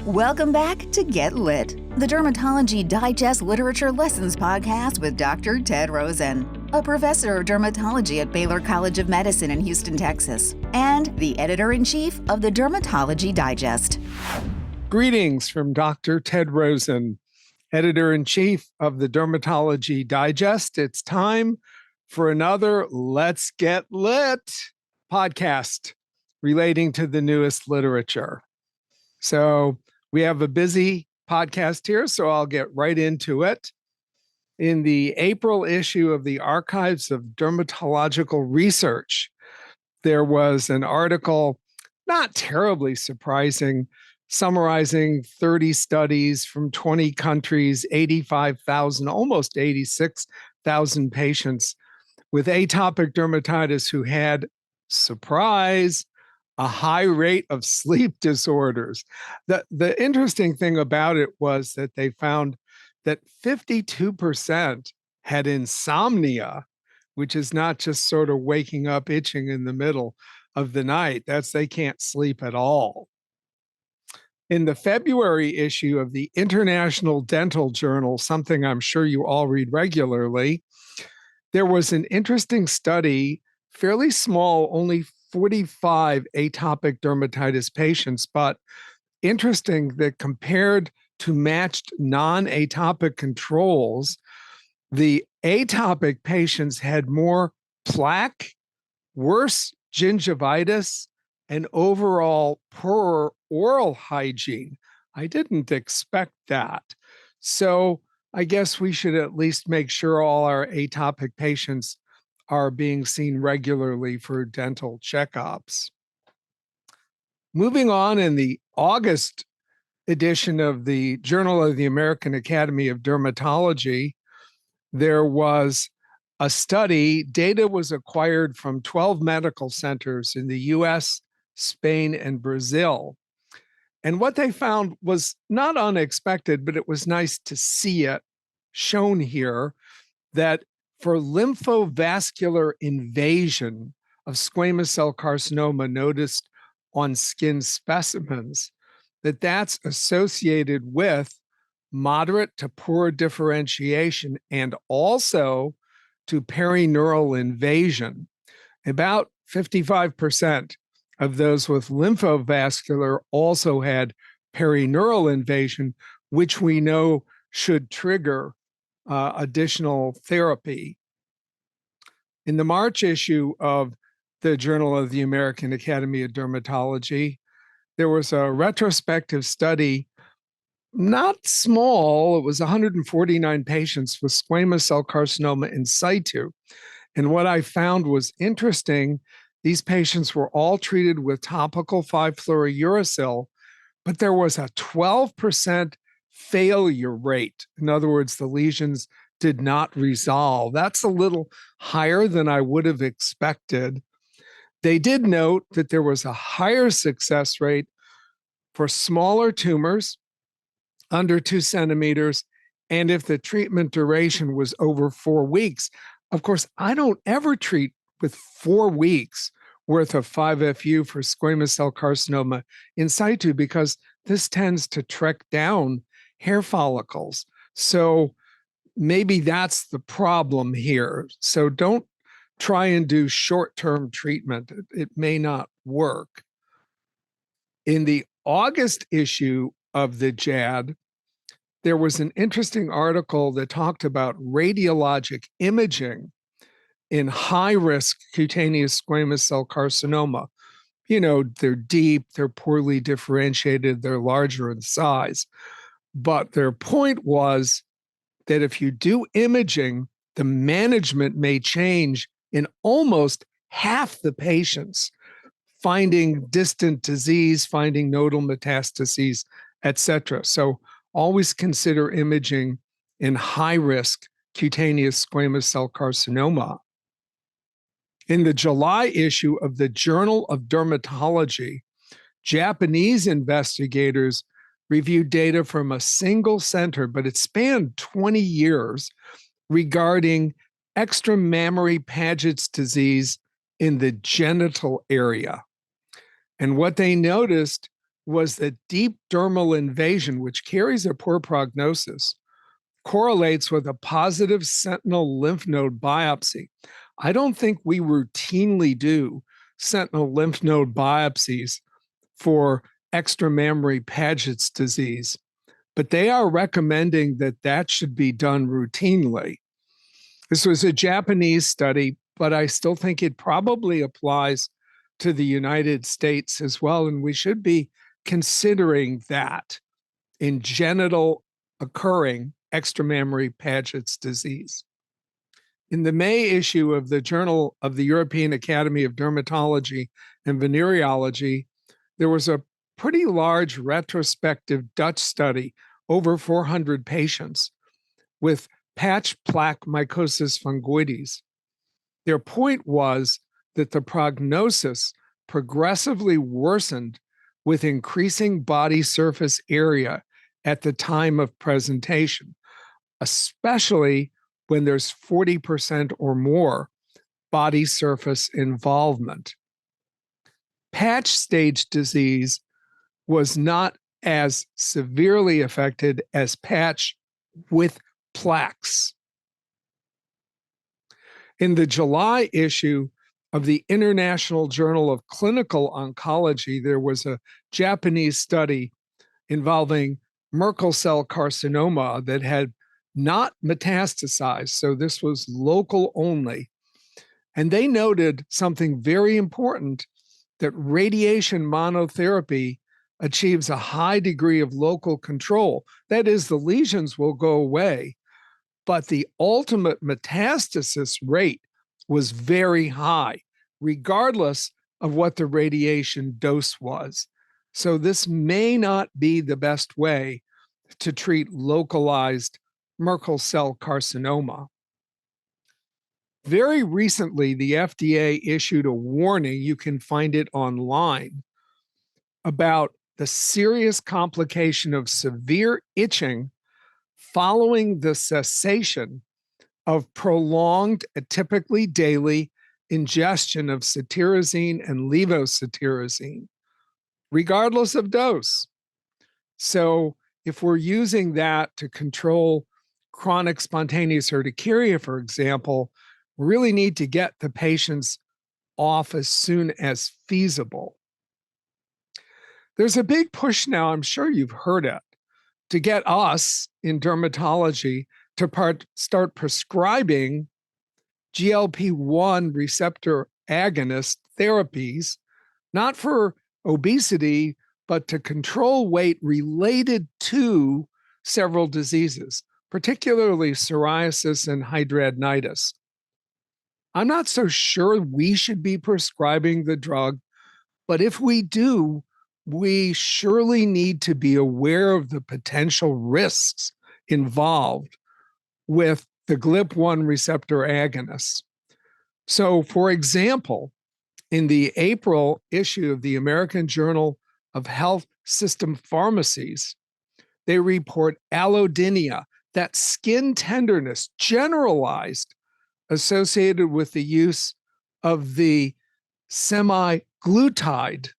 Welcome back to Get Lit, the Dermatology Digest Literature Lessons podcast with Dr. Ted Rosen, a professor of dermatology at Baylor College of Medicine in Houston, Texas, and the editor-in-chief of the Dermatology Digest. Greetings from Dr. Ted Rosen, editor-in-chief of the Dermatology Digest. It's time for another Let's Get Lit podcast relating to the newest literature. So we have a busy podcast here, so I'll get right into it. In the April issue of the Archives of Dermatological Research, there was an article, not terribly surprising, summarizing 30 studies from 20 countries, 85,000, almost 86,000 patients with atopic dermatitis who had, surprise, a high rate of sleep disorders. The interesting thing about it was that they found that 52% had insomnia, which is not just sort of waking up itching in the middle of the night. That's they can't sleep at all. In the February issue of the International Dental Journal, something I'm sure you all read regularly, there was an interesting study, fairly small, only 45 atopic dermatitis patients, but interesting that compared to matched non-atopic controls, the atopic patients had more plaque, worse gingivitis, and overall poorer oral hygiene. I didn't expect that. So I guess we should at least make sure all our atopic patients are being seen regularly for dental checkups. Moving on, in the August edition of the Journal of the American Academy of Dermatology, there was a study. Data was acquired from 12 medical centers in the US, Spain, and Brazil. And what they found was not unexpected, but it was nice to see it shown here, that for lymphovascular invasion of squamous cell carcinoma noticed on skin specimens, that's associated with moderate to poor differentiation and also to perineural invasion. About 55% of those with lymphovascular also had perineural invasion, which we know should trigger additional therapy. In the March issue of the Journal of the American Academy of Dermatology, there was a retrospective study, not small. It was 149 patients with squamous cell carcinoma in situ. And what I found was interesting. These patients were all treated with topical 5-fluorouracil, but there was a 12% failure rate. In other words, the lesions did not resolve. That's a little higher than I would have expected. They did note that there was a higher success rate for smaller tumors under 2 centimeters, and if the treatment duration was over 4 weeks. Of course, I don't ever treat with 4 weeks worth of 5-FU for squamous cell carcinoma in situ because this tends to trek down hair follicles. So maybe that's the problem here. So don't try and do short-term treatment. It may not work. In the August issue of the JAD, there was an interesting article that talked about radiologic imaging in high-risk cutaneous squamous cell carcinoma. You know, they're deep, they're poorly differentiated, they're larger in size. But their point was that if you do imaging, the management may change in almost half the patients, finding distant disease, finding nodal metastases, etc. So always consider imaging in high-risk cutaneous squamous cell carcinoma. In the July issue of the Journal of Dermatology, Japanese investigators reviewed data from a single center, but it spanned 20 years, regarding extramammary Paget's disease in the genital area. And what they noticed was that deep dermal invasion, which carries a poor prognosis, correlates with a positive sentinel lymph node biopsy. I don't think we routinely do sentinel lymph node biopsies for extramammary Paget's disease, but they are recommending that that should be done routinely. This was a Japanese study, but I still think it probably applies to the United States as well, and we should be considering that in genital occurring extramammary Paget's disease. In the May issue of the Journal of the European Academy of Dermatology and Venereology, there was a pretty large retrospective Dutch study, over 400 patients, with patch plaque mycosis fungoides. Their point was that the prognosis progressively worsened with increasing body surface area at the time of presentation, especially when there's 40% or more body surface involvement. Patch stage disease was not as severely affected as patch with plaques. In the July issue of the International Journal of Clinical Oncology, there was a Japanese study involving Merkel cell carcinoma that had not metastasized. So this was local only. And they noted something very important, that radiation monotherapy achieves a high degree of local control. That is, the lesions will go away, but the ultimate metastasis rate was very high, regardless of what the radiation dose was. So this may not be the best way to treat localized Merkel cell carcinoma. Very recently, the FDA issued a warning, you can find it online, about the serious complication of severe itching following the cessation of prolonged, typically daily, ingestion of cetirizine and levocetirizine, regardless of dose. So if we're using that to control chronic spontaneous urticaria, for example, we really need to get the patients off as soon as feasible. There's a big push now, I'm sure you've heard it, to get us in dermatology to start prescribing GLP-1 receptor agonist therapies, not for obesity, but to control weight related to several diseases, particularly psoriasis and hidradenitis. I'm not so sure we should be prescribing the drug, but if we do, we surely need to be aware of the potential risks involved with the GLP-1 receptor agonists. So, for example, in the April issue of the American Journal of Health System Pharmacies, they report allodynia, that skin tenderness generalized associated with the use of the semaglutide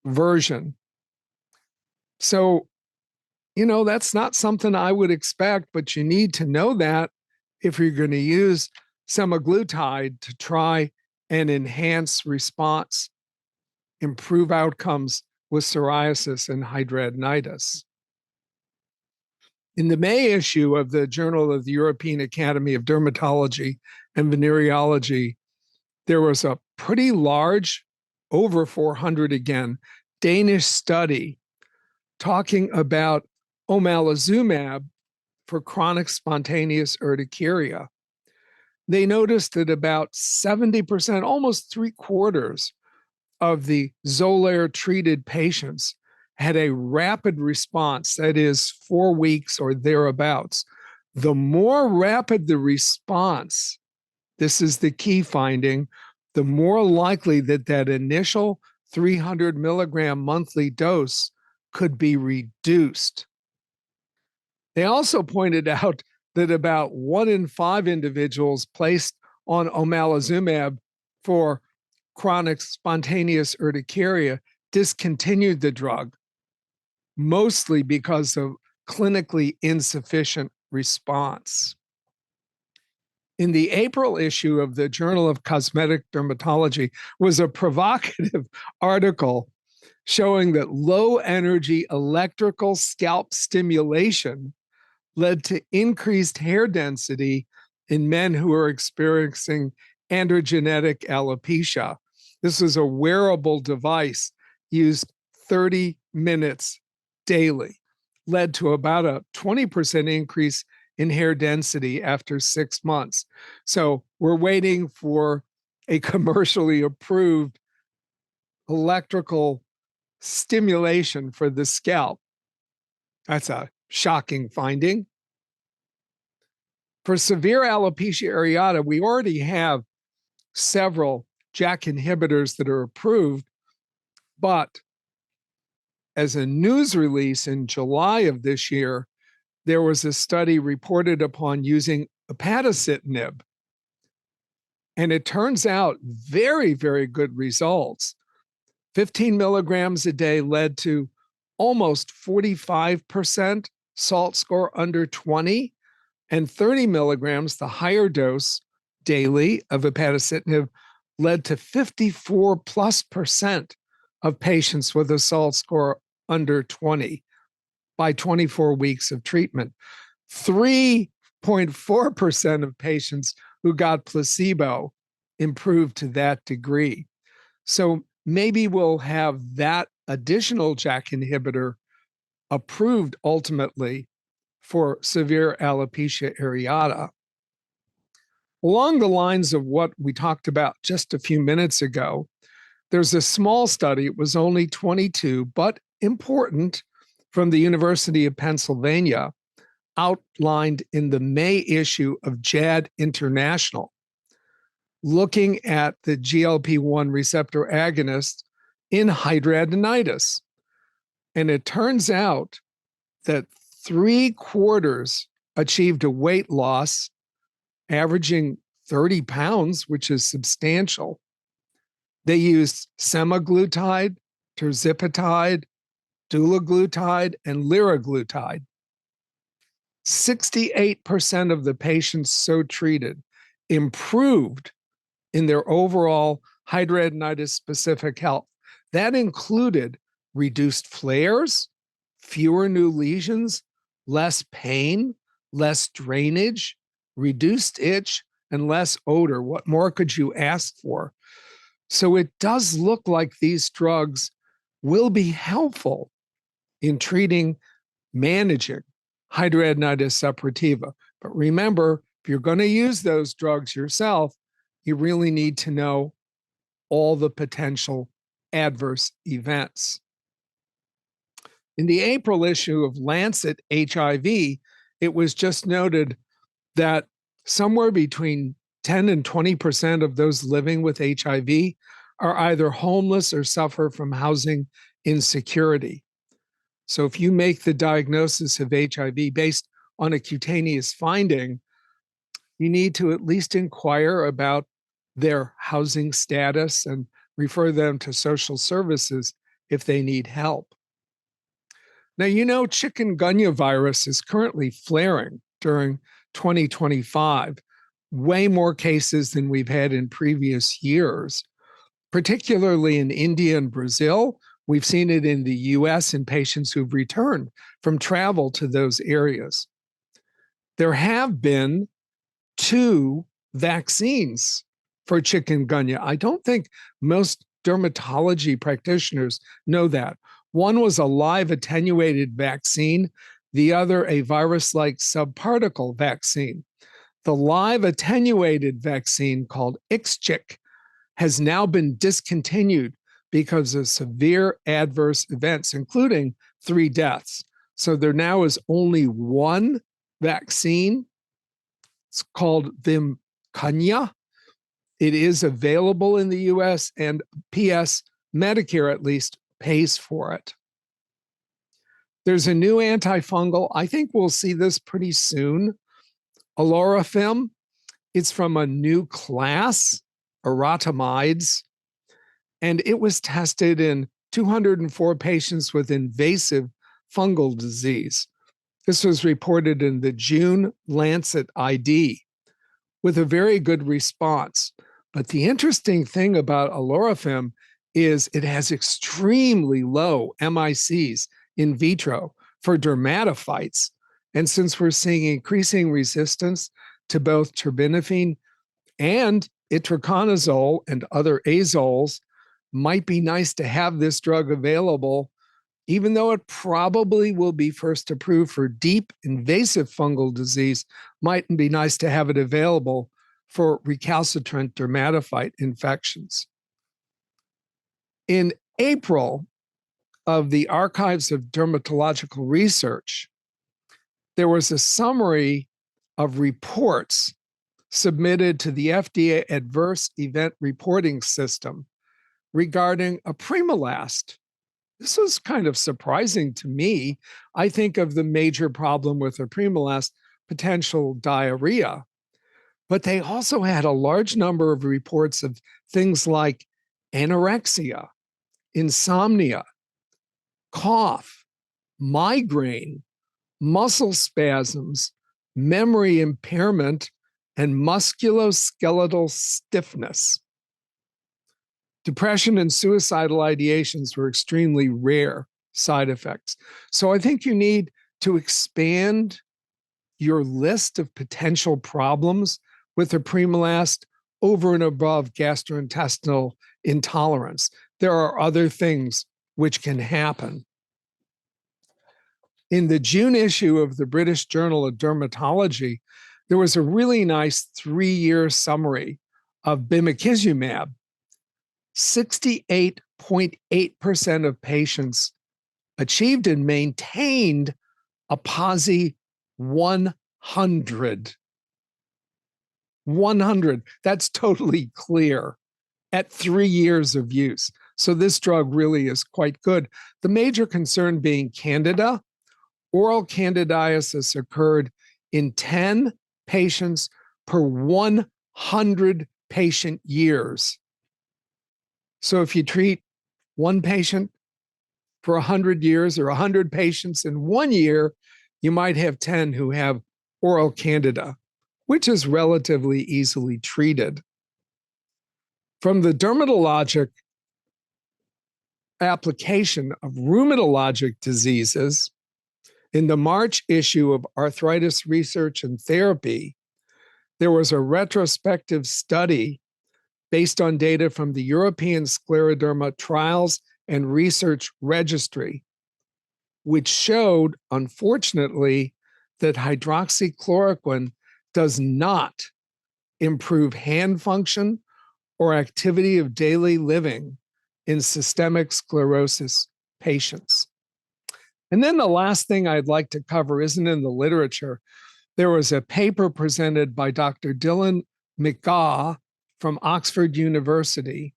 version. So, that's not something I would expect, but you need to know that if you're going to use semaglutide to try and enhance response, improve outcomes with psoriasis and hidradenitis. In the May issue of the Journal of the European Academy of Dermatology and Venereology, there was a pretty large, over 400 again, Danish study talking about omalizumab for chronic spontaneous urticaria. They noticed that about 70%, almost 3/4 of the Xolair treated patients had a rapid response, that is 4 weeks or thereabouts. The more rapid the response, this is the key finding, the more likely that that initial 300 milligram monthly dose could be reduced. They also pointed out that about 1 in 5 individuals placed on omalizumab for chronic spontaneous urticaria discontinued the drug mostly because of clinically insufficient response. In the April issue of the Journal of Cosmetic Dermatology was a provocative article showing that low energy electrical scalp stimulation led to increased hair density in men who are experiencing androgenetic alopecia. This was a wearable device used 30 minutes daily, led to about a 20% increase in hair density after 6 months. So we're waiting for a commercially approved electrical stimulation for the scalp. That's a shocking finding. For severe alopecia areata, we already have several JAK inhibitors that are approved, but as a news release in July of this year, there was a study reported upon using upadacitinib. And it turns out very, very good results. 15 milligrams a day led to almost 45% SALT score under 20, and 30 milligrams, the higher dose daily of upadacitinib, led to 54+% of patients with a SALT score under 20 by 24 weeks of treatment. 3.4% of patients who got placebo improved to that degree. So maybe we'll have that additional JAK inhibitor approved ultimately for severe alopecia areata. Along the lines of what we talked about just a few minutes ago, there's a small study, it was only 22, but important, from the University of Pennsylvania, outlined in the May issue of JAD International, looking at the GLP-1 receptor agonist in hidradenitis. And it turns out that 3/4 achieved a weight loss averaging 30 pounds, which is substantial. They used semaglutide, tirzepatide, dulaglutide, and liraglutide. 68% of the patients so treated improved in their overall hidradenitis specific health. That included reduced flares, fewer new lesions, less pain, less drainage, reduced itch, and less odor. What more could you ask for? So it does look like these drugs will be helpful in treating, managing hidradenitis suppurativa. But remember, if you're going to use those drugs yourself, you really need to know all the potential adverse events. In the April issue of Lancet HIV, it was just noted that somewhere between 10 and 20% of those living with HIV are either homeless or suffer from housing insecurity. So if you make the diagnosis of HIV based on a cutaneous finding, you need to at least inquire about their housing status and refer them to social services if they need help. Now, you know, chikungunya virus is currently flaring during 2025, way more cases than we've had in previous years, particularly in India and Brazil. We've seen it in the US in patients who've returned from travel to those areas. There have been 2 vaccines for chikungunya. I don't think most dermatology practitioners know that. One was a live attenuated vaccine, the other a virus-like subparticle vaccine. The live attenuated vaccine, called IXCHIQ, has now been discontinued because of severe adverse events, including 3 deaths. So there now is only one vaccine. It's called Vimkunya. It is available in the US, and PS Medicare at least pays for it. There's a new antifungal. I think we'll see this pretty soon. Olorofim. It's from a new class, eratamides, and it was tested in 204 patients with invasive fungal disease. This was reported in the June Lancet ID with a very good response. But the interesting thing about alorifim is it has extremely low MICs in vitro for dermatophytes. And since we're seeing increasing resistance to both terbinafine and itraconazole and other azoles, might be nice to have this drug available, even though it probably will be first approved for deep invasive fungal disease. Might be nice to have it available for recalcitrant dermatophyte infections. In April of the Archives of Dermatological Research, there was a summary of reports submitted to the FDA Adverse Event Reporting System regarding apremilast. This was kind of surprising to me. I think of the major problem with apremilast, potential diarrhea, but they also had a large number of reports of things like anorexia, insomnia, cough, migraine, muscle spasms, memory impairment, and musculoskeletal stiffness. Depression and suicidal ideations were extremely rare side effects. So I think you need to expand your list of potential problems with apremilast over and above gastrointestinal intolerance. There are other things which can happen. In the June issue of the British Journal of Dermatology, there was a really nice 3-year summary of bimekizumab. 68.8% of patients achieved and maintained a PASI 100. 100. That's totally clear at 3 years of use. So this drug really is quite good. The major concern being candida. Oral candidiasis occurred in 10 patients per 100 patient years. So if you treat one patient for 100 years or 100 patients in 1 year, you might have 10 who have oral candida, which is relatively easily treated. From the dermatologic application of rheumatologic diseases, in the March issue of Arthritis Research and Therapy, there was a retrospective study based on data from the European Scleroderma Trials and Research Registry, which showed, unfortunately, that hydroxychloroquine does not improve hand function or activity of daily living in systemic sclerosis patients. And then the last thing I'd like to cover isn't in the literature. There was a paper presented by Dr. Dylan McGaugh from Oxford University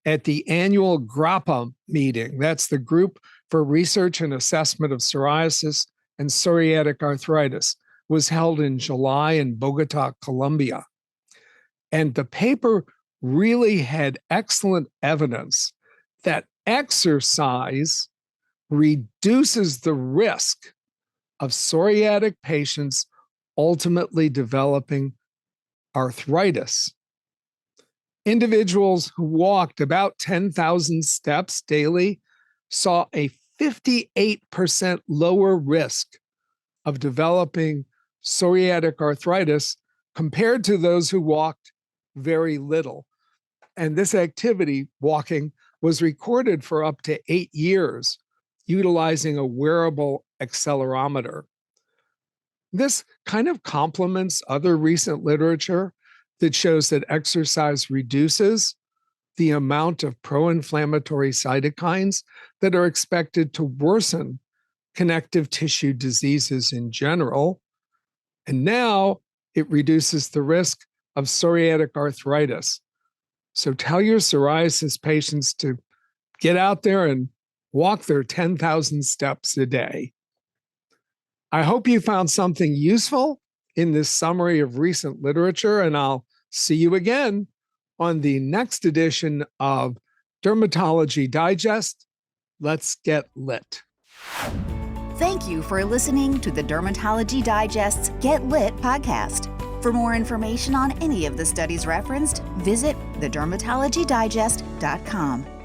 at the annual GRAPPA meeting. That's the Group for Research and Assessment of Psoriasis and Psoriatic Arthritis. It was held in July in Bogota, Colombia. And the paper really had excellent evidence that exercise reduces the risk of psoriatic patients ultimately developing arthritis. Individuals who walked about 10,000 steps daily saw a 58% lower risk of developing psoriatic arthritis compared to those who walked very little. And this activity, walking, was recorded for up to 8 years, utilizing a wearable accelerometer. This kind of complements other recent literature that shows that exercise reduces the amount of pro-inflammatory cytokines that are expected to worsen connective tissue diseases in general. And now it reduces the risk of psoriatic arthritis. So tell your psoriasis patients to get out there and walk their 10,000 steps a day. I hope you found something useful in this summary of recent literature, and I'll see you again on the next edition of Dermatology Digest. Let's get lit. Thank you for listening to the Dermatology Digest's Get Lit podcast. For more information on any of the studies referenced, visit thedermatologydigest.com.